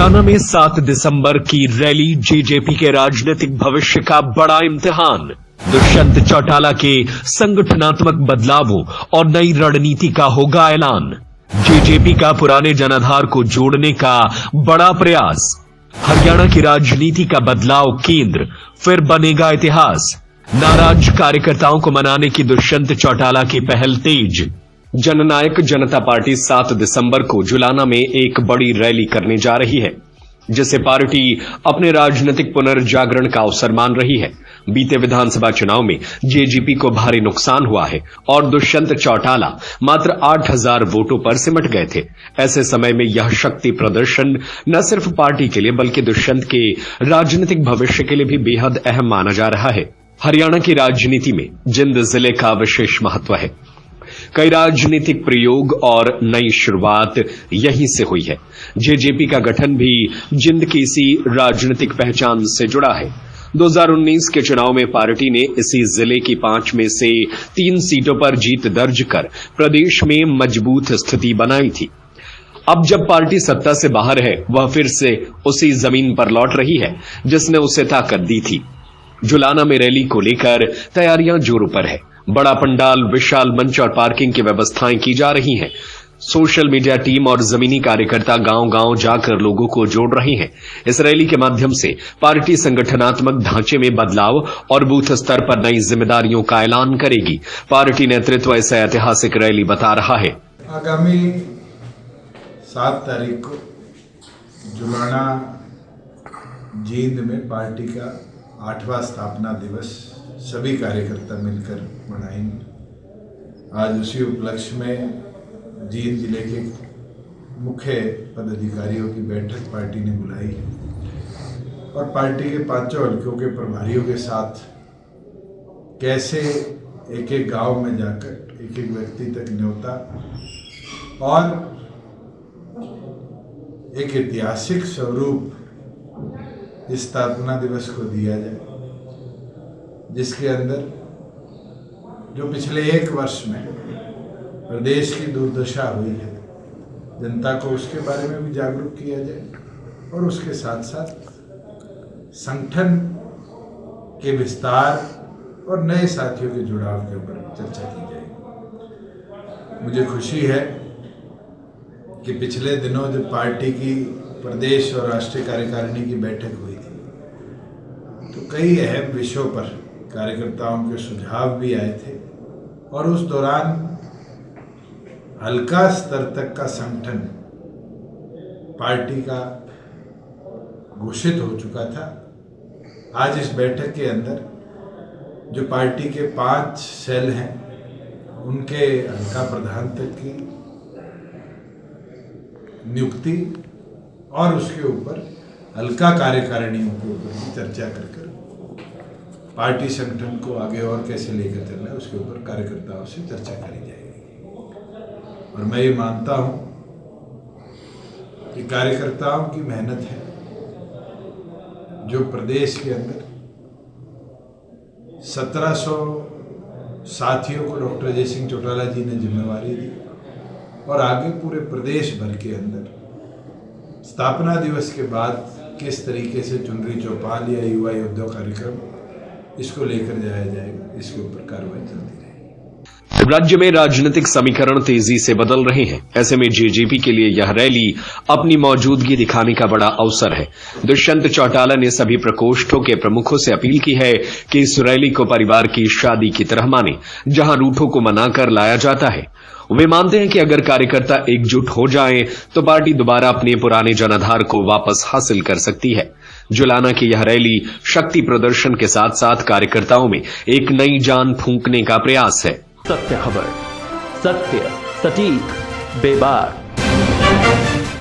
जुलाना में 7 दिसंबर की rally JJP के राजनीतिक भविष्य का बड़ा इम्तिहान। दुष्यंत चौटाला के संगठनात्मक बदलावों और नई रणनीति का होगा ऐलान। जेजेपी का पुराने जनाधार को जोड़ने का बड़ा प्रयास। हरियाणा की राजनीति का बदलाव केंद्र, फिर बनेगा इतिहास। नाराज कार्यकर्ताओं को मनाने की दुष्यंत चौटाला की पहल तेज। जननायक जनता पार्टी 7 दिसंबर को जुलाना में एक बड़ी रैली करने जा रही है, जिसे पार्टी अपने राजनीतिक पुनर्जागरण का अवसर मान रही है। बीते विधानसभा चुनाव में जेजेपी को भारी नुकसान हुआ है और दुष्यंत चौटाला मात्र 8,000 वोटों पर सिमट गए थे। ऐसे समय में यह शक्ति प्रदर्शन न सिर्फ पार्टी के लिए बल्कि दुष्यंत के राजनीतिक भविष्य के लिए भी बेहद अहम माना जा रहा है। हरियाणा की राजनीति में जिंद जिले का विशेष महत्व है। कई राजनीतिक प्रयोग और नई शुरुआत यहीं से हुई है। जेजेपी का गठन भी जिंद की इसी राजनीतिक पहचान से जुड़ा है। 2019 के चुनाव में पार्टी ने इसी जिले की 5 में से 3 सीटों पर जीत दर्ज कर प्रदेश में मजबूत स्थिति बनाई थी। अब जब पार्टी सत्ता से बाहर है, वह फिर से उसी जमीन पर लौट रही है जिसने उसे ताकत दी थी। जुलाना में रैली को लेकर तैयारियां जोरों पर है। बड़ा पंडाल, विशाल मंच और पार्किंग की व्यवस्थाएं की जा रही हैं। सोशल मीडिया टीम और जमीनी कार्यकर्ता गांव-गांव जाकर लोगों को जोड़ रहे हैं। इस रैली के माध्यम से पार्टी संगठनात्मक ढांचे में बदलाव और बूथ स्तर पर नई जिम्मेदारियों का ऐलान करेगी। पार्टी नेतृत्व इसे ऐतिहासिक रैली बता रहा है। आगामी 7 तारीख को जुलाना जींद में पार्टी का 8वां स्थापना दिवस सभी कार्यकर्ता मिलकर मनाएंगे। आज उसी उपलक्ष्य में जींद जिले के मुख्य पदाधिकारियों की बैठक पार्टी ने बुलाई है और पार्टी के 5 हलकों के प्रभारियों के साथ कैसे एक एक गांव में जाकर एक एक व्यक्ति तक न्योता और एक ऐतिहासिक स्वरूप इस स्थापना दिवस को दिया जाए, जिसके अंदर जो पिछले 1 वर्ष में प्रदेश की दुर्दशा हुई है, जनता को उसके बारे में भी जागरूक किया जाए और उसके साथ साथ संगठन के विस्तार और नए साथियों के जुड़ाव के ऊपर चर्चा की जाएगी। मुझे खुशी है कि पिछले दिनों जब पार्टी की प्रदेश और राष्ट्रीय कार्यकारिणी की बैठक हुई थी, तो कई अहम विषयों पर कार्यकर्ताओं के सुझाव भी आए थे और उस दौरान हल्का स्तर तक का संगठन पार्टी का घोषित हो चुका था। आज इस बैठक के अंदर जो पार्टी के 5 सेल हैं, उनके हल्का प्रधान तक की नियुक्ति और उसके ऊपर हल्का कार्यकारिणियों के ऊपर भी चर्चा कर पार्टी संगठन को आगे और कैसे लेकर चलना है, उसके ऊपर कार्यकर्ताओं से चर्चा करी जाएगी। और मैं ये मानता हूं कि कार्यकर्ताओं की मेहनत है जो प्रदेश के अंदर 1700 साथियों को डॉक्टर अजय सिंह चौटाला जी ने जिम्मेवारी दी और आगे पूरे प्रदेश भर के अंदर स्थापना दिवस के बाद किस तरीके से चुनरी चौपाल या युवा योद्धा कार्यक्रम इसको लेकर जाया जाएगा, इसके ऊपर कार्रवाई चलती रहेगी। राज्य में राजनीतिक समीकरण तेजी से बदल रहे हैं। ऐसे में जेजेपी के लिए यह रैली अपनी मौजूदगी दिखाने का बड़ा अवसर है। दुष्यंत चौटाला ने सभी प्रकोष्ठों के प्रमुखों से अपील की है कि इस रैली को परिवार की शादी की तरह माने, जहां रूठों को मनाकर लाया जाता है। वे मानते हैं कि अगर कार्यकर्ता एकजुट हो जाएं, तो पार्टी दोबारा अपने पुराने जनाधार को वापस हासिल कर सकती है। जुलाना की यह रैली शक्ति प्रदर्शन के साथ साथ कार्यकर्ताओं में एक नई जान फूंकने का प्रयास है। सत्य खबर, सत्य, सटीक, बेबाक।